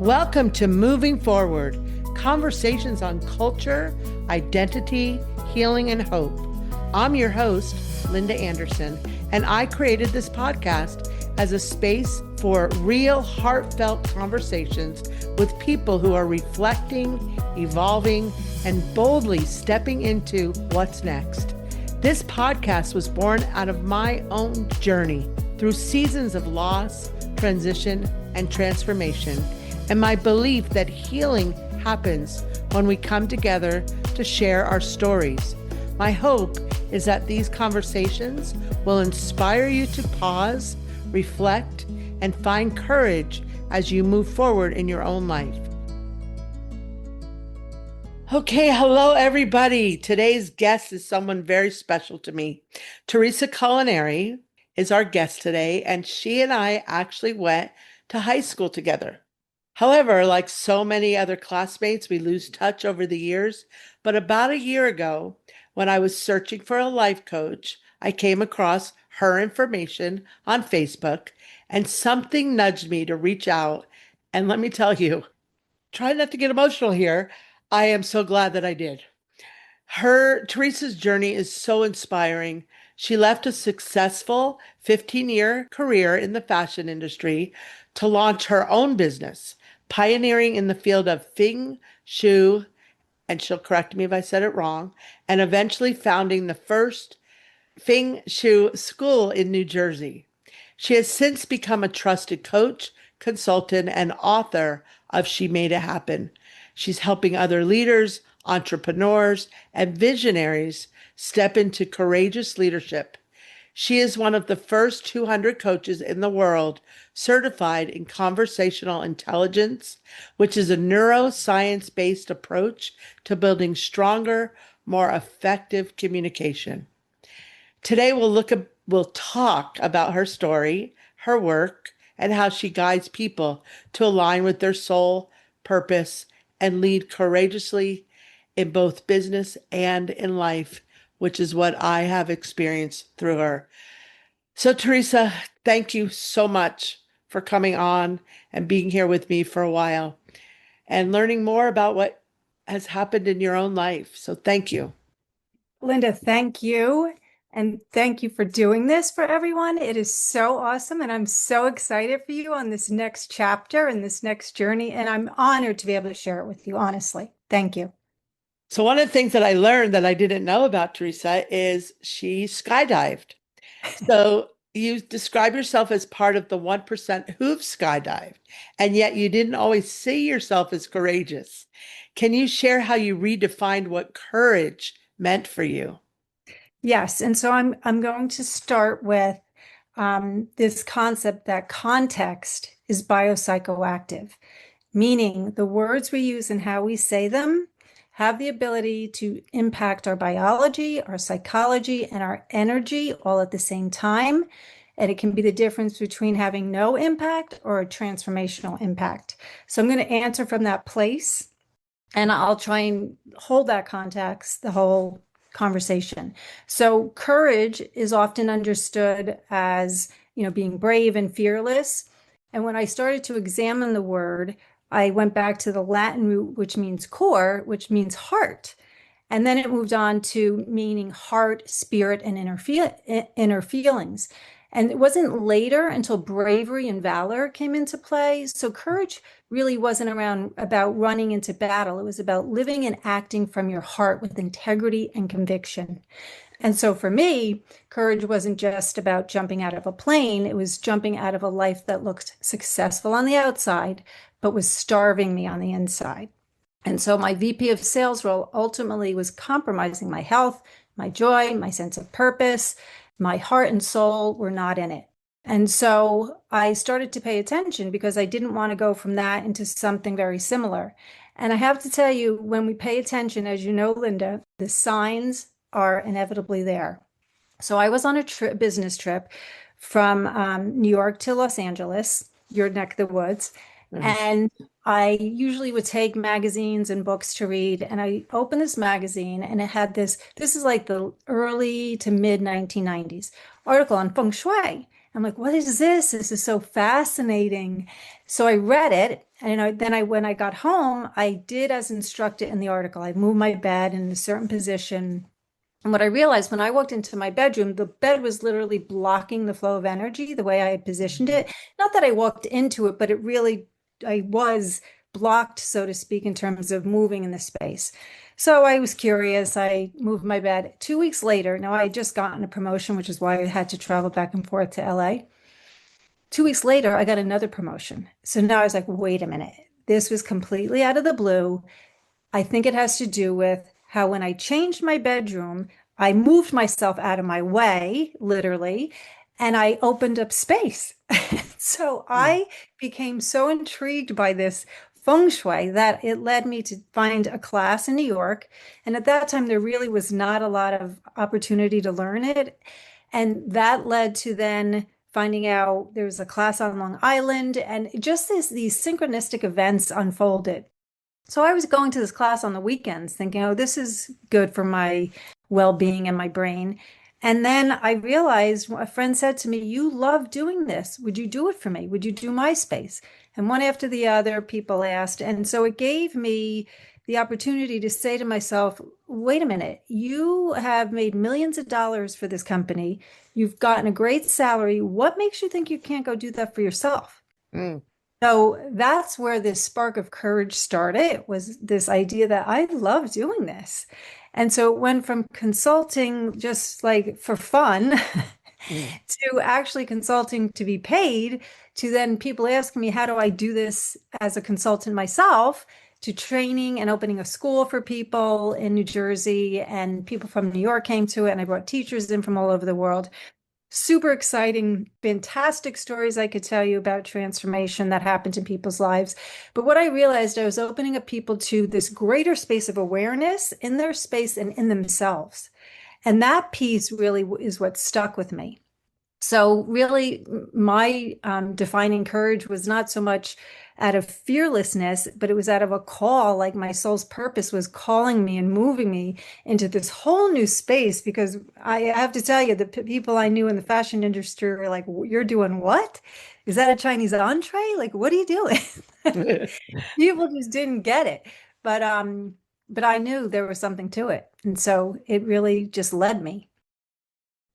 Welcome to Moving Forward, conversations on culture, identity, healing, and hope. I'm your host, Linda Anderson, and I created this podcast as a space for real, heartfelt conversations with people who are reflecting, evolving, and boldly stepping into what's next. This podcast was born out of my own journey through seasons of loss, transition, and transformation, and my belief that healing happens when we come together to share our stories. My hope is that these conversations will inspire you to pause, reflect, and find courage as you move forward in your own life. Okay, hello everybody. Today's guest is someone very special to me. Teresa Colaneri is our guest today, and she and I actually went to high school together. However, like so many other classmates, we lose touch over the years. But about a year ago, when I was searching for a life coach, I came across her information on Facebook, and something nudged me to reach out. And let me tell you, try not to get emotional here. I am so glad that I did. Teresa's journey is so inspiring. She left a successful 15-year career in the fashion industry to launch her own business, pioneering in the field of Feng Shui, and she'll correct me if I said it wrong, and eventually founding the first Feng Shui school in New Jersey. She has since become a trusted coach, consultant, and author of She Made It Happen. She's helping other leaders, entrepreneurs, and visionaries step into courageous leadership. She is one of the first 200 coaches in the world certified in Conversational Intelligence, which is a neuroscience-based approach to building stronger, more effective communication. Today, we'll talk about her story, her work, and how she guides people to align with their soul, purpose, and lead courageously in both business and in life, which is what I have experienced through her. So Teresa, thank you so much for coming on and being here with me for a while and learning more about what has happened in your own life. So thank you. Linda, thank you. And thank you for doing this for everyone. It is so awesome. And I'm so excited for you on this next chapter and this next journey. And I'm honored to be able to share it with you, honestly. Thank you. So one of the things that I learned that I didn't know about Teresa is she skydived. So you describe yourself as part of the 1% who've skydived, and yet you didn't always see yourself as courageous. Can you share how you redefined what courage meant for you? Yes. And so I'm going to start with this concept that context is biopsychoactive, meaning the words we use and how we say them have the ability to impact our biology, our psychology, and our energy all at the same time. And it can be the difference between having no impact or a transformational impact. So I'm going to answer from that place, and I'll try and hold that context the whole conversation. So courage is often understood as, being brave and fearless. And when I started to examine the word, I went back to the Latin root, which means core, which means heart. And then it moved on to meaning heart, spirit, and inner feelings. And it wasn't later until bravery and valor came into play. So courage really wasn't about running into battle. It was about living and acting from your heart with integrity and conviction. And so for me, courage wasn't just about jumping out of a plane. It was jumping out of a life that looked successful on the outside, but was starving me on the inside. And so my VP of sales role ultimately was compromising my health, my joy, my sense of purpose. My heart and soul were not in it. And so I started to pay attention because I didn't want to go from that into something very similar. And I have to tell you, when we pay attention, as you know, Linda, the signs are inevitably there. So I was on a business trip from New York to Los Angeles, your neck of the woods. And I usually would take magazines and books to read. And I opened this magazine and it had this is like the early to mid 1990s article on Feng Shui. I'm like, what is this? This is so fascinating. So I read it, and when I got home, I did as instructed in the article. I moved my bed in a certain position. And what I realized when I walked into my bedroom, the bed was literally blocking the flow of energy the way I had positioned it. Not that I walked into it, but I was blocked, so to speak, in terms of moving in the space. So I was curious. I moved my bed. 2 weeks later, now I had just gotten a promotion, which is why I had to travel back and forth to LA. 2 weeks later, I got another promotion. So now I was like, wait a minute. This was completely out of the blue. I think it has to do with how when I changed my bedroom, I moved myself out of my way, literally, and I opened up space. So Mm. I became so intrigued by this Feng Shui that it led me to find a class in New York. And at that time, there really was not a lot of opportunity to learn it. And that led to then finding out there was a class on Long Island, and just these synchronistic events unfolded. So I was going to this class on the weekends thinking, oh, this is good for my well-being and my brain. And then I realized a friend said to me, you love doing this. Would you do it for me? Would you do my space? And one after the other, people asked. And so it gave me the opportunity to say to myself, wait a minute, you have made millions of dollars for this company. You've gotten a great salary. What makes you think you can't go do that for yourself? Mm. So that's where this spark of courage started, was this idea that I love doing this. And so it went from consulting just like for fun Mm. to actually consulting to be paid, to then people asking me, how do I do this as a consultant myself, to training and opening a school for people in New Jersey. And people from New York came to it, and I brought teachers in from all over the world. Super exciting, fantastic stories I could tell you about transformation that happened in people's lives. But what I realized, I was opening up people to this greater space of awareness in their space and in themselves. And that piece really is what stuck with me. So really, my defining courage was not so much out of fearlessness, but it was out of a call, like my soul's purpose was calling me and moving me into this whole new space. Because I have to tell you, the people I knew in the fashion industry were like, "You're doing what? Is that a Chinese entree? Like, what are you doing?" People just didn't get it. But I knew there was something to it, and so it really just led me.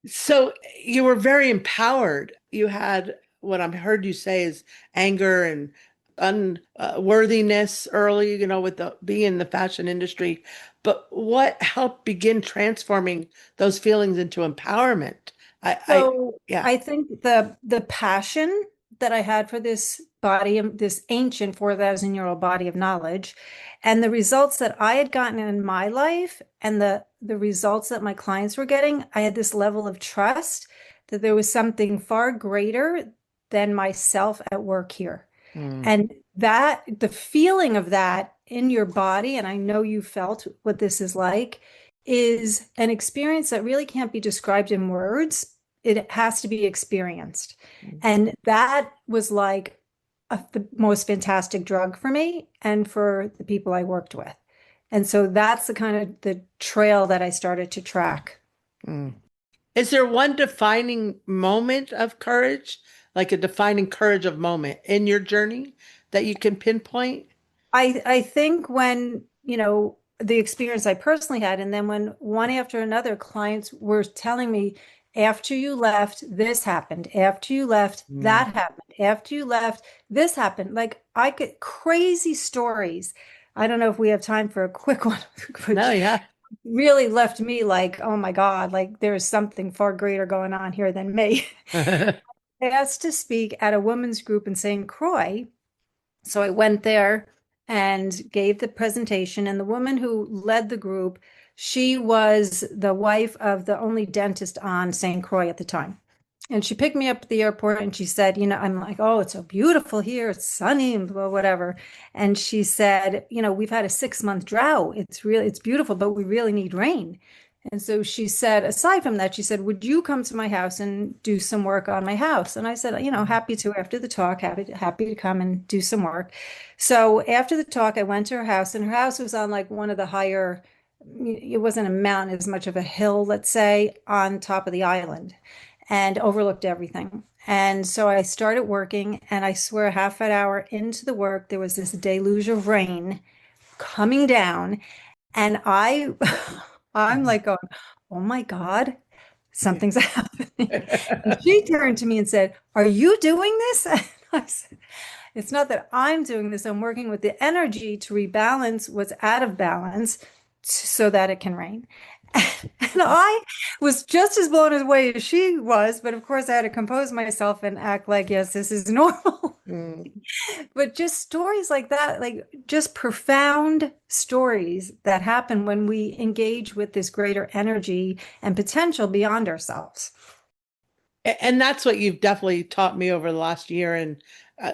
So you were very empowered. You had what I've heard you say is anger and unworthiness early, with the being in the fashion industry. But what helped begin transforming those feelings into empowerment? I So yeah. I think the passion that I had for this body, this ancient 4,000-year-old body of knowledge, and the results that I had gotten in my life, and the results that my clients were getting, I had this level of trust that there was something far greater than myself at work here. Mm. And that the feeling of that in your body, and I know you felt what this is like, is an experience that really can't be described in words. It has to be experienced. And that was like the most fantastic drug for me and for the people I worked with. And so that's the kind of the trail that I started to track. Mm. Is there one defining moment of courage, like a defining courage of moment in your journey that you can pinpoint? I think when, the experience I personally had, and then when one after another clients were telling me, after you left, this happened. After you left, Mm. that happened. After you left, this happened. Like I get crazy stories. I don't know if we have time for a quick one, No, which yeah. really left me like, oh my God, like there's something far greater going on here than me. I asked to speak at a women's group in St. Croix. So I went there and gave the presentation, and the woman who led the group, she was the wife of the only dentist on St. Croix at the time. And she picked me up at the airport and she said, I'm like, oh, it's so beautiful here. It's sunny and blah, whatever. And she said, we've had a 6-month drought. It's beautiful, but we really need rain. And so she said, aside from that, she said, would you come to my house and do some work on my house? And I said, happy to after the talk, happy to come and do some work. So after the talk, I went to her house, and her house was on like one of the higher, it wasn't a mountain as much of a hill, let's say, on top of the island, and overlooked everything. And so I started working, and I swear, half an hour into the work, there was this deluge of rain coming down, and I'm like going, "Oh my God, something's happening." And she turned to me and said, "Are you doing this?" And I said, "It's not that I'm doing this. I'm working with the energy to rebalance what's out of balance so that it can rain." And I was just as blown away as she was, but of course I had to compose myself and act like, yes, this is normal. Mm. But just stories like that, like just profound stories that happen when we engage with this greater energy and potential beyond ourselves. And that's what you've definitely taught me over the last year and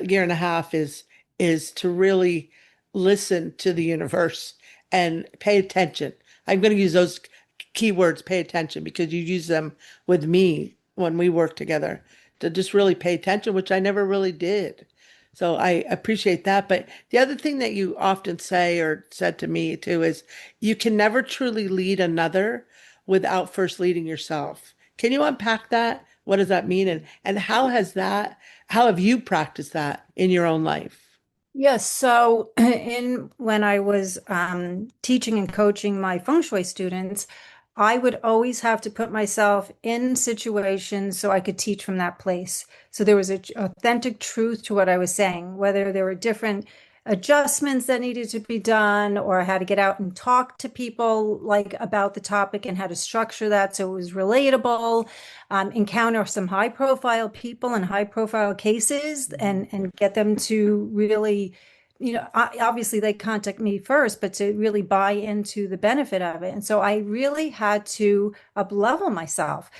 year and a half is to really listen to the universe and pay attention. I'm going to use those keywords, pay attention, because you use them with me when we work together to just really pay attention, which I never really did. So I appreciate that. But the other thing that you often say or said to me too is you can never truly lead another without first leading yourself. Can you unpack that? What does that mean? And how have you practiced that in your own life? Yes, so in when I was teaching and coaching my Feng Shui students, I would always have to put myself in situations so I could teach from that place. So there was a authentic truth to what I was saying, whether there were different adjustments that needed to be done, or I had to get out and talk to people like about the topic and how to structure that so it was relatable, encounter some high profile people and high profile cases and get them to really, obviously they contact me first, but to really buy into the benefit of it. And so I really had to up level myself.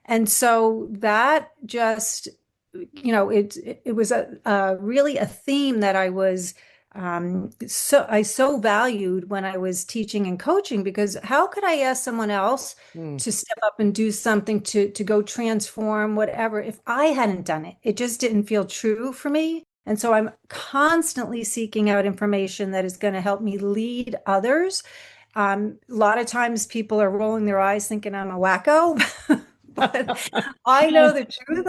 And so that just, it was a really a theme that I was so valued when I was teaching and coaching, because how could I ask someone else Mm, to step up and do something to go transform whatever if I hadn't done it? It just didn't feel true for me. And so I'm constantly seeking out information that is going to help me lead others. A lot of times people are rolling their eyes thinking I'm a wacko, but I know the truth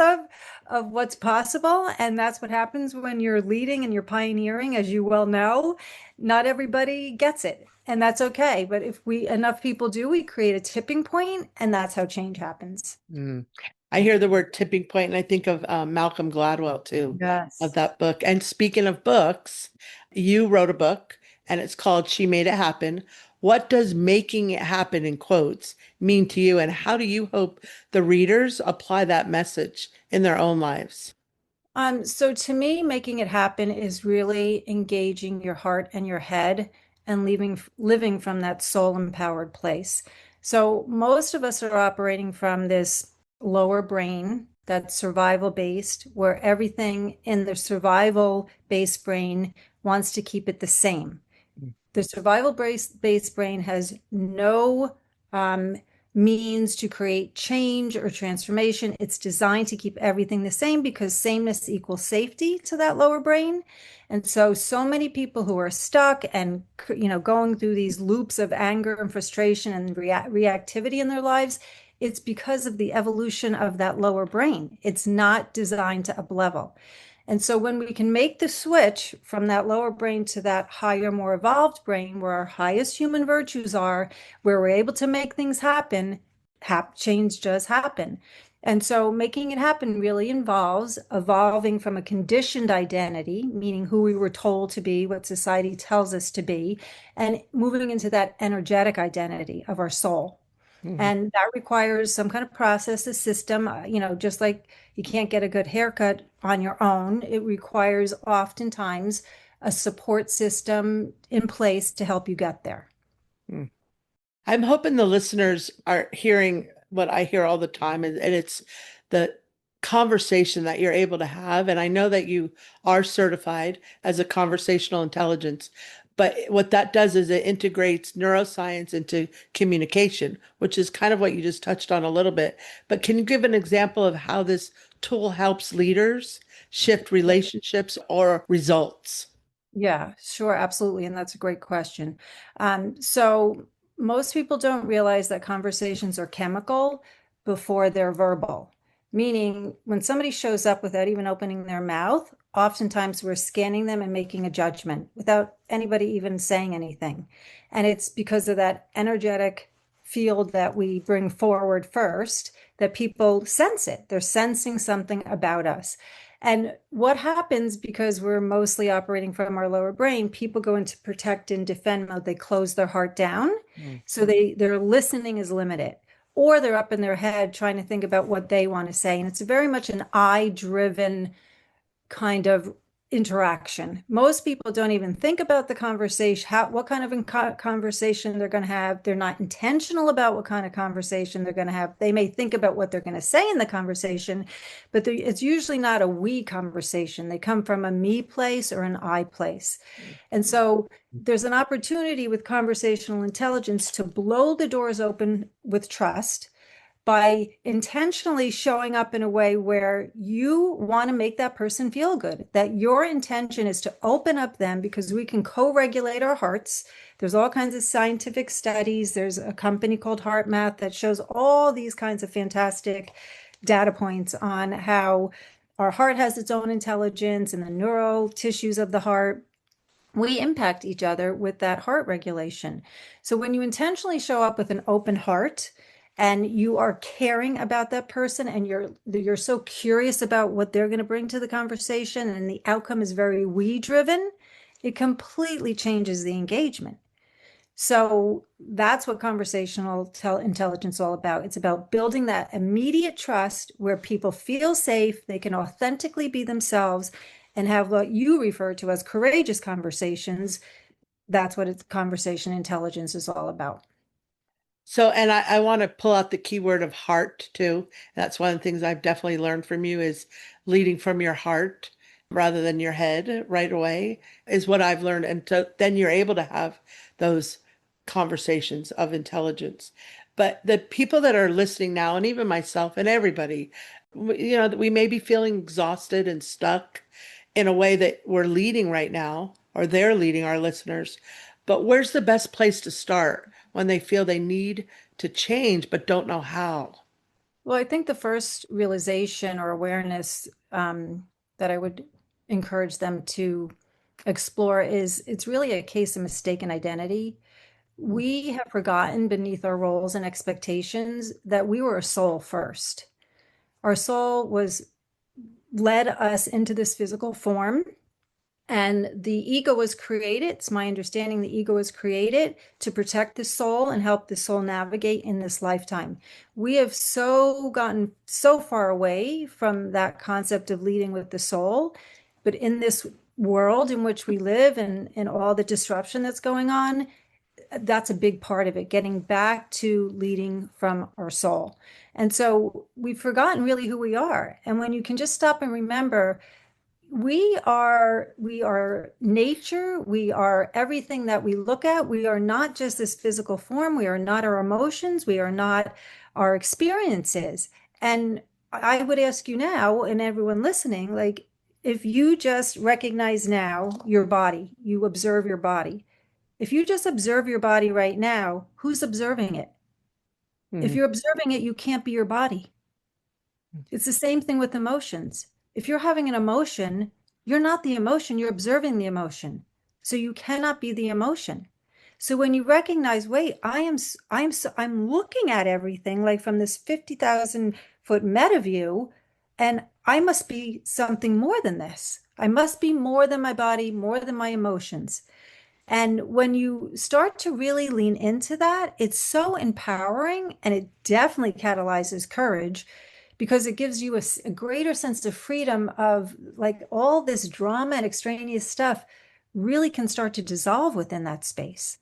of what's possible, and that's what happens when you're leading and you're pioneering, as you well know. Not everybody gets it, and that's okay. But if we enough people do, we create a tipping point, and that's how change happens. mm. I hear the word tipping point, and I think of Malcolm Gladwell too, of Yes. that book. And speaking of books, you wrote a book, and it's called She Made It Happen. What does making it happen in quotes mean to you, and how do you hope the readers apply that message in their own lives? So to me, making it happen is really engaging your heart and your head and living from that soul empowered place. So most of us are operating from this lower brain that's survival based, where everything in the survival based brain wants to keep it the same. The survival based brain has no um, means to create change or transformation. It's designed to keep everything the same because sameness equals safety to that lower brain. And so many people who are stuck and going through these loops of anger and frustration and reactivity in their lives, it's because of the evolution of that lower brain. It's not designed to up level. And so when we can make the switch from that lower brain to that higher, more evolved brain, where our highest human virtues are, where we're able to make things happen, change does happen. And so making it happen really involves evolving from a conditioned identity, meaning who we were told to be, what society tells us to be, and moving into that energetic identity of our soul. Mhm. And that requires some kind of process, a system, just like you can't get a good haircut on your own. It requires oftentimes a support system in place to help you get there. Mm. I'm hoping the listeners are hearing what I hear all the time, and it's the conversation that you're able to have. And I know that you are certified as a conversational intelligence, but what that does is it integrates neuroscience into communication, which is kind of what you just touched on a little bit. But can you give an example of how this tool helps leaders shift relationships or results? Yeah, sure, absolutely. And that's a great question. So most people don't realize that conversations are chemical before they're verbal. Meaning, when somebody shows up without even opening their mouth, oftentimes we're scanning them and making a judgment without anybody even saying anything. And it's because of that energetic field that we bring forward first that people sense it. They're sensing something about us. And what happens, because we're mostly operating from our lower brain, people go into protect and defend mode. They close their heart down. Mm. So their listening is limited, or they're up in their head trying to think about what they want to say. And it's very much an I-driven kind of interaction. Most people don't even think about the conversation, what kind of conversation they're going to have. They're not intentional about what kind of conversation they're going to have. They may think about what they're going to say in the conversation, but it's usually not a we conversation. They come from a me place or an I place. And so there's an opportunity with conversational intelligence to blow the doors open with trust by intentionally showing up in a way where you want to make that person feel good, that your intention is to open up them, because we can co-regulate our hearts. There's all kinds of scientific studies. There's a company called HeartMath that shows all these kinds of fantastic data points on how our heart has its own intelligence and the neural tissues of the heart. We impact each other with that heart regulation. So when you intentionally show up with an open heart and you are caring about that person, and you're so curious about what they're going to bring to the conversation, and the outcome is very we driven, it completely changes the engagement. So that's what conversational intelligence is all about. It's about building that immediate trust where people feel safe, they can authentically be themselves, and have what you refer to as courageous conversations. That's what conversation intelligence is all about. So, and I want to pull out the keyword of heart too. That's one of the things I've definitely learned from you is leading from your heart rather than your head right away is what I've learned. And then you're able to have those conversations of intelligence. But the people that are listening now, and even myself and everybody, we may be feeling exhausted and stuck in a way that we're leading right now, or they're leading our listeners. But where's the best place to start when they feel they need to change but don't know how? Well, I think the first realization or awareness that I would encourage them to explore is it's really a case of mistaken identity. We have forgotten beneath our roles and expectations that we were a soul first. Our soul was led us into this physical form, and the ego was created. It's my understanding the ego was created to protect the soul and help the soul navigate in this lifetime. We have gotten so far away from that concept of leading with the soul, but in this world in which we live, and all the disruption that's going on, that's a big part of it, getting back to leading from our soul. And so we've forgotten really who we are. And when you can just stop and remember, we are nature, we are everything that we look at. We are not just this physical form, we are not our emotions, we are not our experiences. And I would ask you now, and everyone listening, like, if you just recognize now your body, you observe your body. If you just observe your body right now, who's observing it? If Mhm. you're observing it, you can't be your body. It's the same thing with emotions. If you're having an emotion, you're not the emotion, you're observing the emotion. So you cannot be the emotion. So when you recognize, wait, I'm looking at everything like from this 50,000-foot meta view, and I must be something more than this. I must be more than my body, more than my emotions. And when you start to really lean into that, it's so empowering, and it definitely catalyzes courage, because it gives you a greater sense of freedom of, like, all this drama and extraneous stuff really can start to dissolve within that space.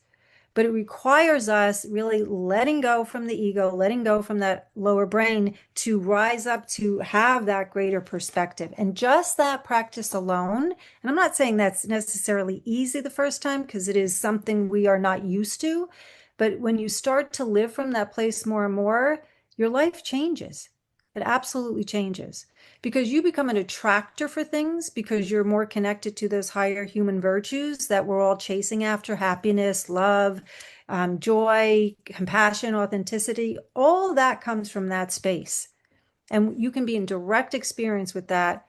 But it requires us really letting go from the ego, letting go from that lower brain to rise up to have that greater perspective. And just that practice alone, and I'm not saying that's necessarily easy the first time, because it is something we are not used to. But when you start to live from that place more and more, your life changes. It absolutely changes, because you become an attractor for things, because you're more connected to those higher human virtues that we're all chasing after: happiness, love, joy, compassion, authenticity. All that comes from that space. And you can be in direct experience with that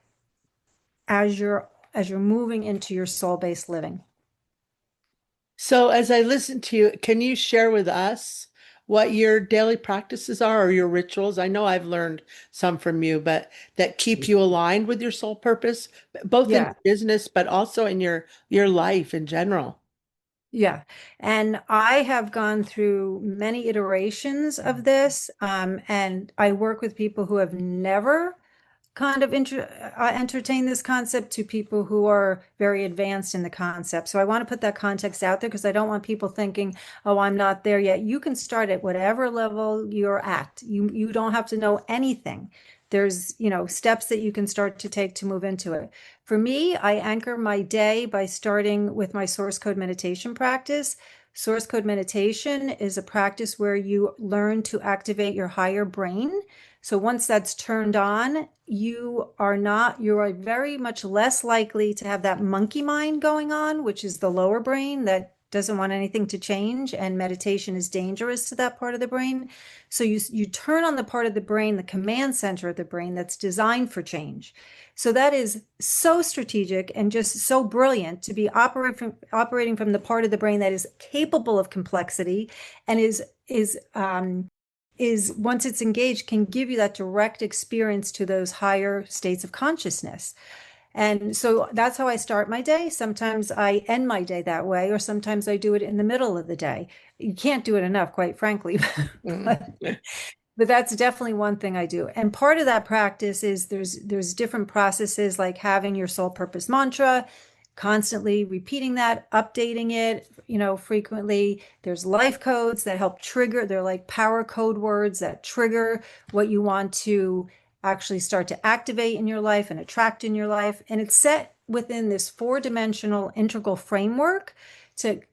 as you're moving into your soul-based living. So, as I listen to you, can you share with us what your daily practices are or your rituals? I know I've learned some from you, but that keep you aligned with your soul purpose, both in Yeah. business, but also in your life in general. Yeah. And I have gone through many iterations of this. And I work with people who have never kind of entertain this concept to people who are very advanced in the concept. So I want to put that context out there because I don't want people thinking, oh, I'm not there yet. You can start at whatever level you're at. You don't have to know anything. There's, steps that you can start to take to move into it. For me, I anchor my day by starting with my source code meditation practice. Source code meditation is a practice where you learn to activate your higher brain. So once that's turned on, you are very much less likely to have that monkey mind going on, which is the lower brain that doesn't want anything to change, and meditation is dangerous to that part of the brain. So you turn on the part of the brain, the command center of the brain that's designed for change. So that is so strategic and just so brilliant to be operating from the part of the brain that is capable of complexity and is once it's engaged can give you that direct experience to those higher states of consciousness. And so that's how I start my day. Sometimes I end my day that way, or sometimes I do it in the middle of the day. You can't do it enough, quite frankly. Mm. but but that's definitely one thing I do. And part of that practice is there's different processes like having your soul purpose mantra, constantly repeating that, updating it, frequently. There's life codes that help trigger, they're like power code words that trigger what you want to actually start to activate in your life and attract in your life. And it's set within this four-dimensional integral framework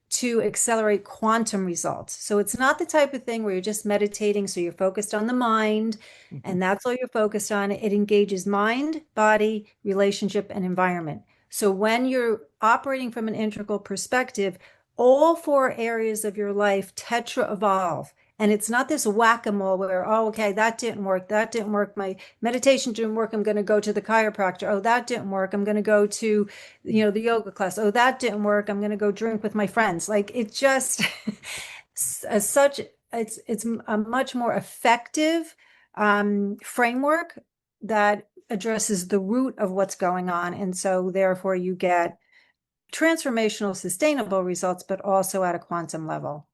to accelerate quantum results. So it's not the type of thing where you're just meditating, so you're focused on the mind Mhm. and that's all you're focused on. It engages mind, body, relationship, and environment. So when you're operating from an integral perspective, all four areas of your life tetra evolve. And it's not this whack-a-mole where, oh, okay, that didn't work. That didn't work. My meditation didn't work. I'm going to go to the chiropractor. Oh, that didn't work. I'm going to go to, the yoga class. Oh, that didn't work. I'm going to go drink with my friends. Like it just, as such, it's a much more effective framework that addresses the root of what's going on. And so therefore you get transformational, sustainable results, but also at a quantum level.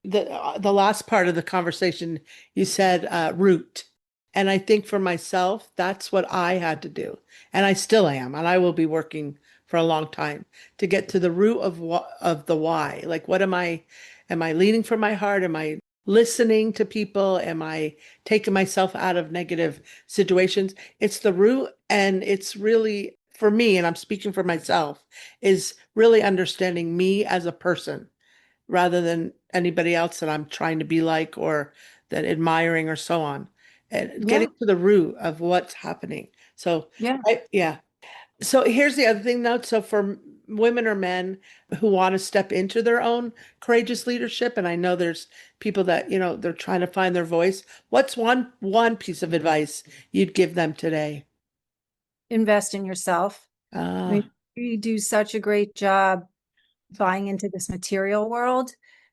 The last part of the conversation, you said root. And I think for myself, that's what I had to do. And I still am, and I will be working for a long time to get to the root of the why. Like what am I leading from my heart? Am I listening to people? Am I taking myself out of negative situations? It's the root, and it's really for me, and I'm speaking for myself, is really understanding me as a person rather than anybody else that I'm trying to be like or that admiring or so on. And getting Yeah. to the root of what's happening. So Yeah. yeah. So here's the other thing though. So for women or men who want to step into their own courageous leadership, and I know there's people that, they're trying to find their voice. What's one piece of advice you'd give them today? Invest in yourself. I mean, Ah, you do such a great job buying into this material world,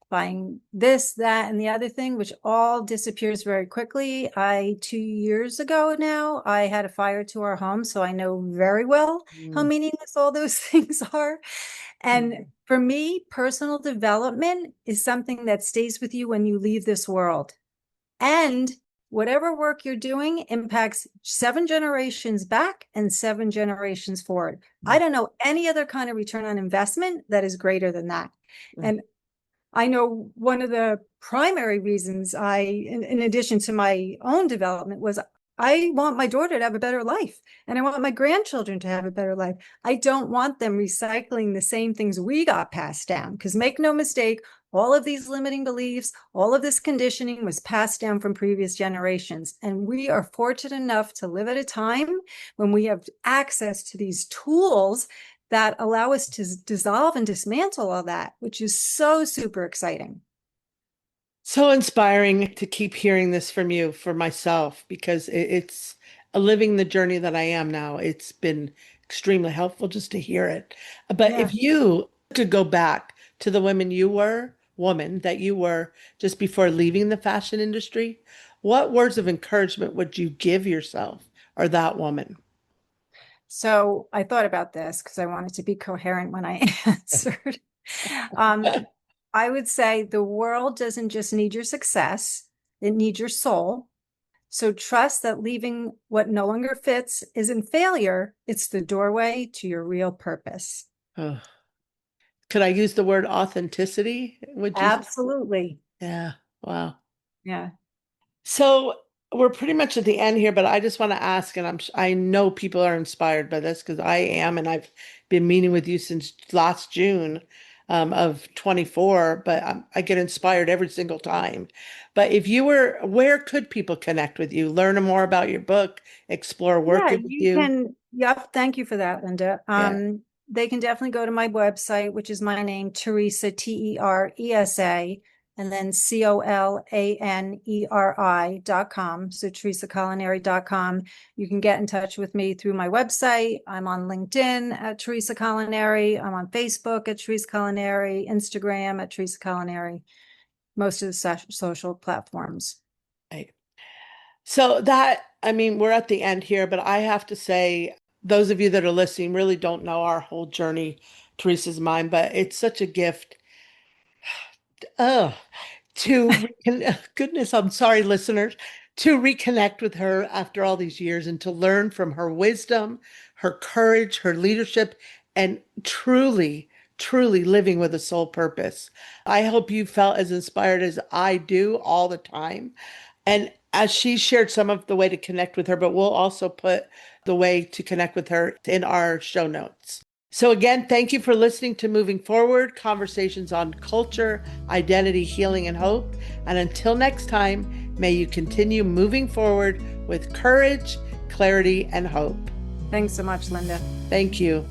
buying this, that, and the other thing, which all disappears very quickly. 2 years ago now, I had a fire to our home, so I know very well how mm, meaningless all those things are. And for me, personal development is something that stays with you when you leave this world. And whatever work you're doing impacts 7 generations back and 7 generations forward. I don't know any other kind of return on investment that is greater than that. And I know one of the primary reasons in addition to my own development, was I want my daughter to have a better life and I want my grandchildren to have a better life. I don't want them recycling the same things we got passed down. Because make no mistake, all of these limiting beliefs, all of this conditioning was passed down from previous generations. And we are fortunate enough to live at a time when we have access to these tools that allow us to dissolve and dismantle all that, which is so super exciting. So inspiring to keep hearing this from you for myself because it's living the journey that I am now. It's been extremely helpful just to hear it. But Yeah. if you could go back to the woman that you were just before leaving the fashion industry, what words of encouragement would you give yourself or that woman? So I thought about this because I wanted to be coherent when I answered. Um, I would say the world doesn't just need your success, it needs your soul. So trust that leaving what no longer fits isn't failure, it's the doorway to your real purpose. Oh, could I use the word authenticity? Would you? Absolutely. Yeah. Wow. Yeah. So we're pretty much at the end here, but I just want to ask, and I know people are inspired by this because I am, and I've been meeting with you since last June of 24, but I get inspired every single time. But if you were, where could people connect with you, learn more about your book, explore Yeah, working with you you? can. Yep. Thank you for that, Linda. Yeah. They can definitely go to my website, which is my name, Teresa, Teresa, and then COLANERI.com. So teresaculinary.com. You can get in touch with me through my website. I'm on LinkedIn at Teresa Colaneri. I'm on Facebook at Teresa Colaneri, Instagram at Teresa Colaneri, most of the social platforms. Right. So that, I mean, we're at the end here, but I have to say, those of you that are listening really don't know our whole journey, Teresa's mind, but it's such a gift. Oh, goodness, I'm sorry, listeners, to reconnect with her after all these years and to learn from her wisdom, her courage, her leadership, and truly living with a soul purpose. I hope you felt as inspired as I do all the time. And as she shared some of the way to connect with her, but we'll also put the way to connect with her in our show notes. So, again, thank you for listening to Moving Forward Conversations on Culture, Identity, Healing, and Hope. And until next time, may you continue moving forward with courage, clarity, and hope. Thanks so much, Linda. Thank you.